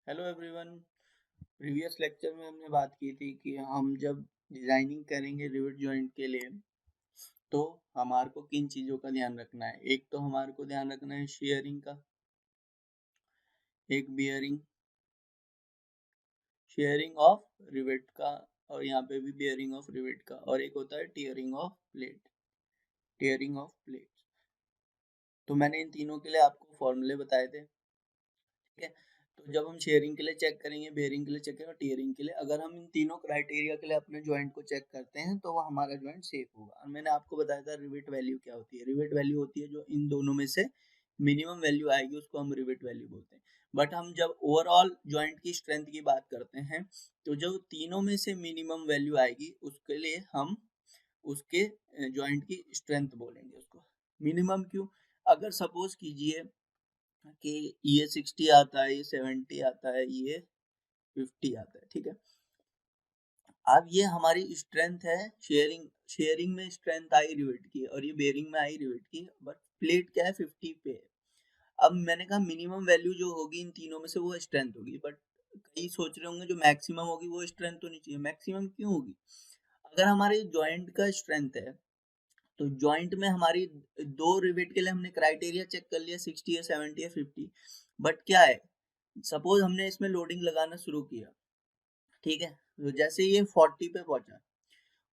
Hello everyone. Previous lecture में हमने बात की थी कि हम जब डिजाइनिंग करेंगे रिवेट जॉइंट के लिए तो हमारे को किन चीज़ों का ध्यान रखना है। एक तो हमारे को ध्यान रखना है शेयरिंग का, एक बियरिंग, शेयरिंग ऑफ रिवेट का, और यहाँ पे भी बियरिंग ऑफ रिवेट का, और एक होता है tearing of plate, tearing of plate. तो मैंने इन तीनों के लिए आपको फॉर्मूले बताए थे, ठीक है। तो जब हम शेयरिंग के लिए चेक करेंगे, बेयरिंग के लिए चेक करेंगे और टीयरिंग के लिए, अगर हम इन तीनों क्राइटेरिया के लिए अपने जॉइंट को चेक करते हैं तो वो हमारा जॉइंट सेफ होगा। और मैंने आपको बताया था रिवेट वैल्यू क्या होती है। रिवेट वैल्यू होती है जो इन दोनों में से मिनिमम वैल्यू आएगी उसको हम रिवेट वैल्यू बोलते हैं। बट हम जब ओवरऑल जॉइंट की स्ट्रेंथ की बात करते हैं तो जो तीनों में से मिनिमम वैल्यू आएगी उसके लिए हम उसके जॉइंट की स्ट्रेंथ बोलेंगे उसको। मिनिमम क्यों? अगर सपोज कीजिए कि ये 60 आता है, ये 70 आता है, ये 50 आता है, ठीक है। अब ये हमारी स्ट्रेंथ है। शेयरिंग में स्ट्रेंथ आई रिवेट की और ये बेयरिंग में आई रिवेट की, बट प्लेट क्या है 50 पे है। अब मैंने कहा मिनिमम वैल्यू जो होगी इन तीनों में से वो स्ट्रेंथ होगी, बट कई सोच रहे होंगे जो मैक्सिमम होगी वो स्ट्रेंथ तो नहीं चाहिए। मैक्सिमम क्यों होगी? अगर हमारे जॉइंट का स्ट्रेंथ है तो जॉइंट में हमारी दो रिवेट के लिए हमने क्राइटेरिया चेक कर लिया, 60 है, 70 है, 50। बट क्या है, सपोज हमने इसमें लोडिंग लगाना शुरू किया, ठीक है। तो जैसे ये 40 पे पहुंचा,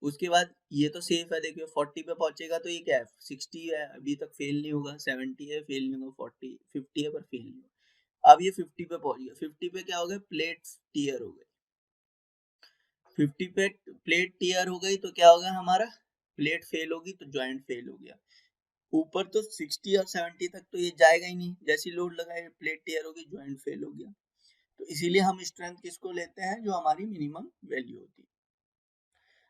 उसके बाद ये तो सेफ है, देखिए 40 पे पहुंचेगा तो ये क्या है, 60 है, अभी तक फेल नहीं होगा, 70 है फेल नहीं होगा, 40 50 है पर फेल नहीं होगा। अब ये 50 पे पहुंच गया, 50 पे क्या हो गया, प्लेट टीयर हो गई। 50 पे प्लेट टीयर हो गई तो क्या होगा, हमारा प्लेट फेल होगी तो ज्वाइंट फेल हो गया। ऊपर तो 60 और 70 तक तो ये जाएगा ही नहीं, जैसी लोड लगाए प्लेट टीयर होगी, ज्वाइंट फेल हो गया। तो इसीलिए हम स्ट्रेंथ किसको लेते हैं, जो हमारी मिनिमम वैल्यू होती है।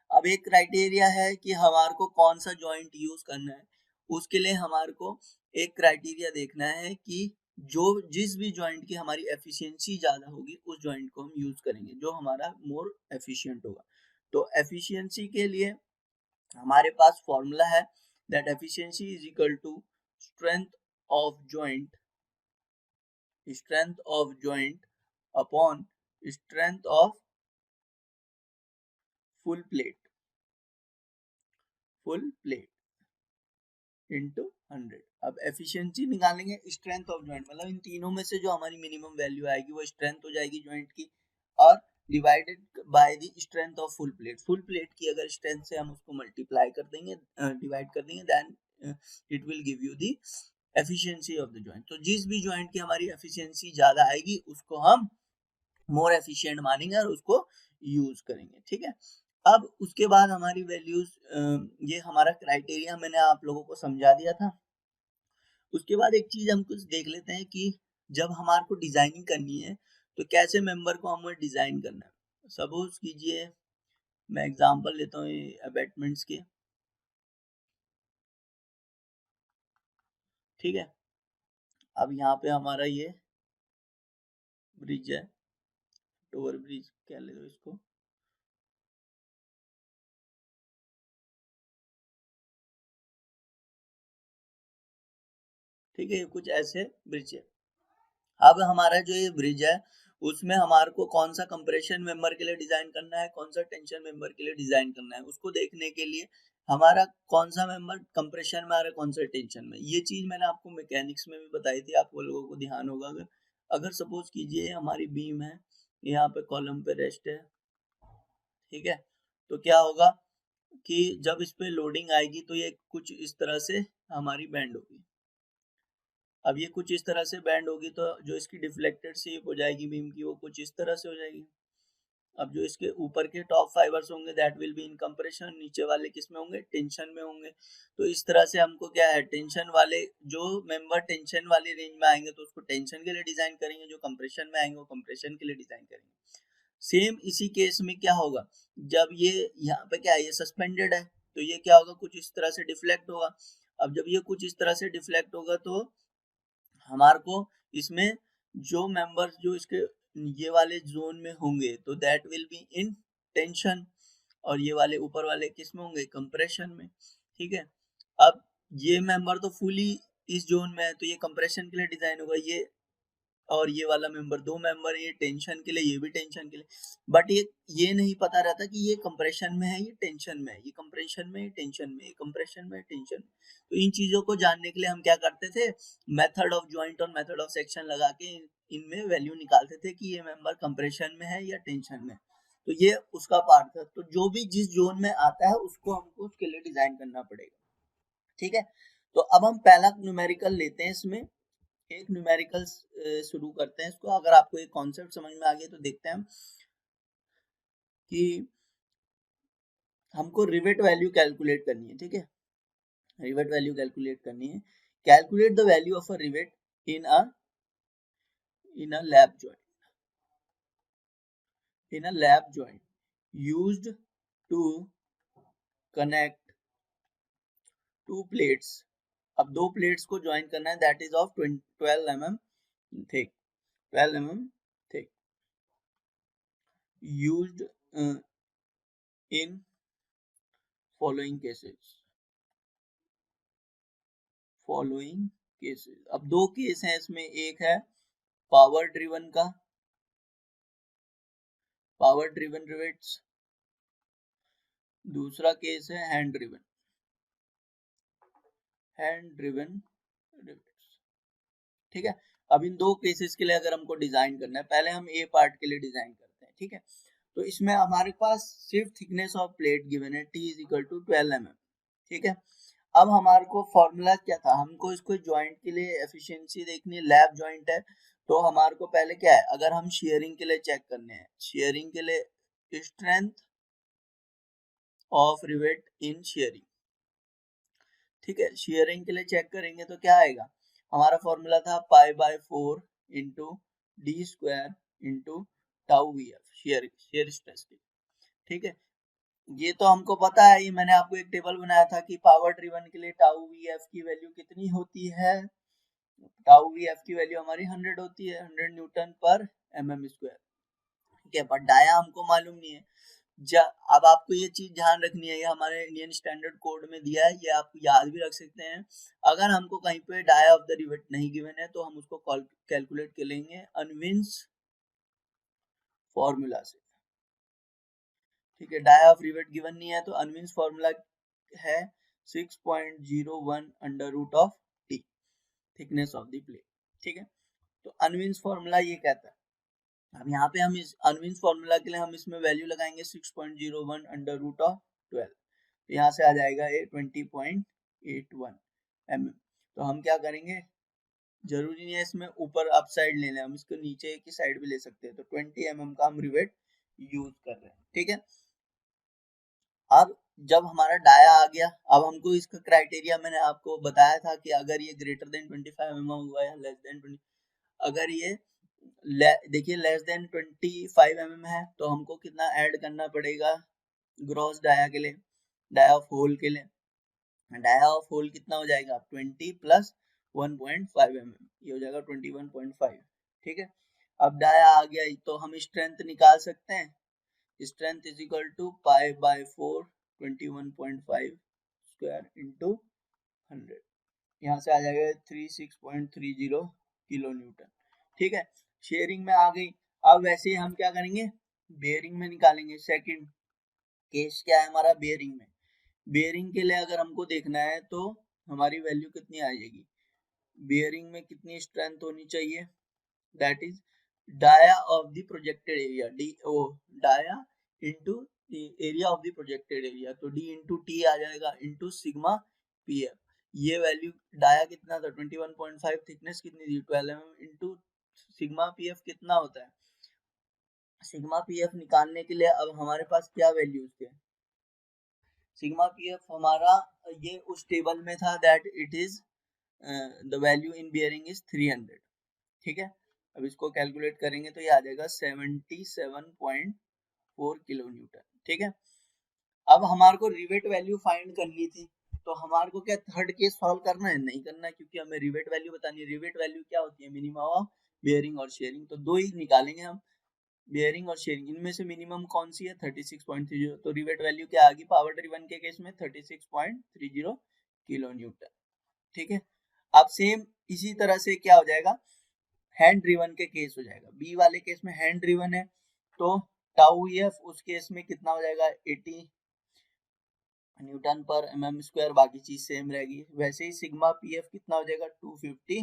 अब एक क्राइटेरिया है कि हमारे को कौन सा जॉइंट यूज करना है। उसके लिए हमारे को एक क्राइटेरिया देखना है कि जो जिस भी जॉइंट की हमारी एफिशिएंसी ज्यादा होगी उस जॉइंट को हम यूज करेंगे, जो हमारा मोर एफिशिएंट होगा। तो एफिशिएंसी के लिए हमारे पास फॉर्मूला है that efficiency is equal to strength of joint, strength of joint upon strength of full plate, full plate into 100। अब एफिशिएंसी निकालेंगे स्ट्रेंथ ऑफ जॉइंट, मतलब इन तीनों में से जो हमारी मिनिमम वैल्यू आएगी वो स्ट्रेंथ हो जाएगी जॉइंट की, और divided by the strength of full plate. Full plate की अगर स्ट्रेंथ से हम उसको मल्टीप्लाई कर देंगे, डिवाइड कर देंगे, then it will give you the efficiency of the joint. तो जिस भी जॉइंट की हमारी एफिशिएंसी ज्यादा आएगी उसको हम मोर एफिशिएंट मानेंगे और उसको यूज करेंगे, ठीक है। अब उसके बाद हमारी वैल्यूज, ये हमारा क्राइटेरिया मैंने आप लोगों को समझा दिया था। उसके बाद एक चीज हम कुछ देख लेते हैं कि जब हमारे को डिजाइनिंग करनी है तो कैसे मेंबर को हमें डिजाइन करना है। सपोज कीजिए मैं एग्जांपल लेता हूँ अबैटमेंट्स के, ठीक है। अब यहाँ पे हमारा ये ब्रिज है, ओवर ब्रिज कह ले दो इसको, ठीक है। कुछ ऐसे ब्रिज है। अब हमारा जो ये ब्रिज है उसमें हमारे को कौन सा कंप्रेशन मेंबर के लिए डिजाइन करना है, कौन सा टेंशन मेंबर के लिए डिजाइन करना है, उसको देखने के लिए हमारा कौन सा मेंबर कंप्रेशन में आ रहा है, कौन सा टेंशन में। ये चीज मैंने आपको मैकेनिक्स में भी बताई थी, आपको लोगों को ध्यान होगा। अगर अगर सपोज कीजिए हमारी बीम है, यहाँ पे कॉलम पे रेस्ट है, ठीक है। तो क्या होगा कि जब इस पे लोडिंग आएगी तो ये कुछ इस तरह से हमारी बैंड होगी। अब ये कुछ इस तरह से बैंड होगी तो जो इसकी डिफ्लेक्टेड शेप हो जाएगी बीम की वो कुछ इस तरह से हो जाएगी। अब जो इसके ऊपर के टॉप फाइबर्स होंगे that will be in compression, नीचे वाले किस में होंगे, टेंशन में होंगे। तो इस तरह से हमको क्या है, टेंशन वाले जो मेंबर टेंशन वाली रेंज में आएंगे तो उसको टेंशन के लिए डिजाइन करेंगे, जो कंप्रेशन में आएंगे वो कंप्रेशन के लिए डिजाइन करेंगे। सेम इसी केस में क्या होगा, जब ये यहाँ पे क्या है, ये सस्पेंडेड है तो ये क्या होगा, कुछ इस तरह से डिफ्लेक्ट होगा। अब जब ये कुछ इस तरह से डिफ्लेक्ट होगा तो हमारे को इसमें जो मेंबर्स जो इसके ये वाले जोन में होंगे तो that will be in tension, और ये वाले ऊपर वाले किस में होंगे, कंप्रेशन में, ठीक है। अब ये मेंबर तो फुली इस जोन में है तो ये कंप्रेशन के लिए डिजाइन होगा, ये और ये वाला मेंबर 2 मेंबर, ये टेंशन के लिए, ये भी टेंशन के लिए, बट ये नहीं पता रहता कि ये कंप्रेशन में है, ये टेंशन में है, ये कंप्रेशन में, टेंशन में, ये कंप्रेशन में, टेंशन में। तो इन चीजों को जानने के लिए हम क्या करते थे, मेथड ऑफ ज्वाइंट और मेथड ऑफ सेक्शन लगा के इनमें वैल्यू निकालते थे कि ये मेंबर कंप्रेशन में है या टेंशन में। तो ये उसका पार्ट था। तो जो भी जिस जोन में आता है उसको हमको उसके लिए डिजाइन करना पड़ेगा, ठीक है। तो अब हम पहला न्यूमेरिकल लेते हैं, इसमें एक न्यूमेरिकल शुरू करते हैं इसको। अगर आपको एक कॉन्सेप्ट समझ में आ गया तो देखते हैं हम कि हमको रिवेट वैल्यू कैलकुलेट करनी है, ठीक है। रिवेट वैल्यू कैलकुलेट करनी है। Calculate the value of a rivet in a lap joint used to connect two plates। अब दो प्लेट्स को ज्वाइन करना है, that is of 12 mm thick, 12 mm thick, used in following cases। अब दो case हैं इसमें, एक है पावर ड्रिवन रिवेट्स, दूसरा केस है हैंड ड्रिवन रिवेट्स, ठीक है। अब इन दो केसेस के लिए अगर हमको डिजाइन करना है, पहले हम ए पार्ट के लिए डिजाइन करते हैं, ठीक है। तो इसमें हमारे पास सिर्फ थिकनेस ऑफ प्लेट गिवन है, T is equal to 12 mm, ठीक है। अब हमारे को फॉर्मूला क्या था, हमको इसको ज्वाइंट के लिए एफिशिएंसी देखनी है, लैप ज्वाइंट है। तो हमारे को पहले क्या है, अगर हम शेयरिंग के लिए चेक करने हैं, शेयरिंग के लिए strength of rivet in sharing, ठीक है। शेयरिंग के लिए चेक करेंगे तो क्या आएगा, हमारा फॉर्मूला था पाई by 4 into D square into tau V F, shear stress की, ठीक है। ये तो हमको पता है, ये मैंने आपको एक टेबल बनाया था कि पावर ड्रिवन के लिए टाउ वी एफ की वैल्यू कितनी होती है, टाउ वी एफ की वैल्यू हमारी 100 होती है, 100 न्यूटन पर mm स्क्वायर, ठीक है। बट डाया हमको मालूम नहीं है। अब आपको ये चीज ध्यान रखनी है, ये हमारे इंडियन स्टैंडर्ड कोड में दिया है, ये आप याद भी रख सकते हैं। अगर हमको कहीं पे डाया ऑफ द रिवेट नहीं गिवन है तो हम उसको कैलकुलेट कर लेंगे अनविंस फॉर्मूला से, ठीक है। डाया ऑफ रिवेट गिवन नहीं है तो अनविंस फॉर्मूला है 6.01 under root of T, thickness of the plate, ठीक है। तो अनविंस फॉर्मूला ये कहता है, अब यहाँ पे हम इस अनविंस फॉर्मूला के लिए हम इसमें वैल्यू लगाएंगे 6.01 अंडर रूट ऑफ 12, तो यहाँ से आ जाएगा ये 20.81 mm। तो हम क्या करेंगे, जरूरी नहीं है इसमें ऊपर अप साइड ले लें, हम इसको नीचे की साइड भी ले सकते हैं। तो 20 mm का हम रिवेट यूज कर रहे हैं, ठीक है। अब जब हमारा डाया आ गया, अब हमको इसका क्राइटेरिया मैंने आपको बताया था कि अगर ये ग्रेटर देन 25 mm हुआ या लेस देन 20, अगर ये देखिए लेस देन 25 mm है तो हमको कितना ऐड करना पड़ेगा ग्रॉस डाया के लिए, डाया ऑफ होल के लिए, डाया ऑफ होल कितना हो जाएगा 20 प्लस 1.5 mm, ये हो जाएगा 21.5, ठीक है। अब डाया आ गया तो हम स्ट्रेंथ निकाल सकते हैं, strength is equal to pi by 4 21.5 square into 100, यहाँ से आ जाएगा 36.30 किलो न्यूटन, ठीक है। शेयरिंग में आ गई। अब वैसे ही हम क्या करेंगे, बेयरिंग में निकालेंगे। सेकंड केस क्या है हमारा, बेयरिंग में, बेयरिंग के लिए अगर हमको देखना है तो हमारी वैल्यू कितनी आ जाएगी, बेयरिंग में कितनी स्ट्रेंथ होनी चाहिए, that is dia of the projected area, D O dia into area of the projected area, तो डी इनटू टी आ जाएगा इनटू सिग्मा पीएफ। ये वैल्यू डाया कितना था 21.5, थिकनेस कितनी थी 12 mm इनटू सिग्मा पीएफ कितना होता है, सिग्मा पीएफ निकालने के लिए अब हमारे पास क्या वैल्यूज थे, सिग्मा पीएफ हमारा ये उस टेबल में था, that it is the value in bearing is 300, ठीक है। अब इसको कैलकुलेट करेंगे तो ये आ जाएगा 77.4 किलो न्यूटन, ठीक है। अब हमारे को रिवेट वैल्यू फाइंड करनी थी, तो हमारे को क्या थर्ड केस सॉल्व करना है, नहीं करना है, क्योंकि हमें रिवेट वैल्यू बतानी है। रिवेट वैल्यू क्या होती है, मिनिमम ऑफ बेयरिंग और शेयरिंग, तो दो ही निकालेंगे हम, बेयरिंग और शेयरिंग, इनमें से मिनिमम कौन सी है 36.30, तो रिवेट वैल्यू क्या आ गई पावर ड्रिवन के केस में 36.30 किलो न्यूटन, ठीक है। अब सेम इसी तरह से क्या हो जाएगा, हैंड ड्रिवन के केस हो जाएगा। बी वाले केस में हैंड ड्रिवन है तो टाउ ef उस केस में कितना हो जाएगा 80 न्यूटन पर mm स्क्वायर, बाकी चीज सेम रहेगी। वैसे ही सिग्मा pf कितना हो जाएगा 250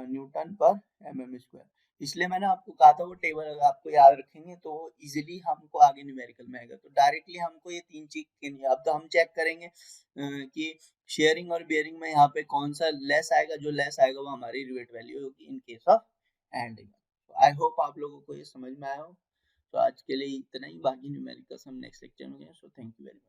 न्यूटन पर mm स्क्वायर। इसलिए मैंने आपको कहा था वो टेबल अगर आपको याद रखेंगे तो इजीली हमको आगे न्यूमेरिकल में आएगा। तो डायरेक्टली हमको ये तीन चीज के नहीं, अब तो हम चेक करेंगे कि शेयरिंग और बेयरिंग में यहाँ पे कौन सा लेस आएगा, जो लेस आएगा वो हमारी रिवेट वैल्यू होगी in case of hand driven. I hope आप लोगों को ये समझ में आया हो। तो आज के लिए इतना ही, बाकी न्यूमेरिकल्स हम नेक्स्ट लेक्चर में करेंगे। So thank you very much.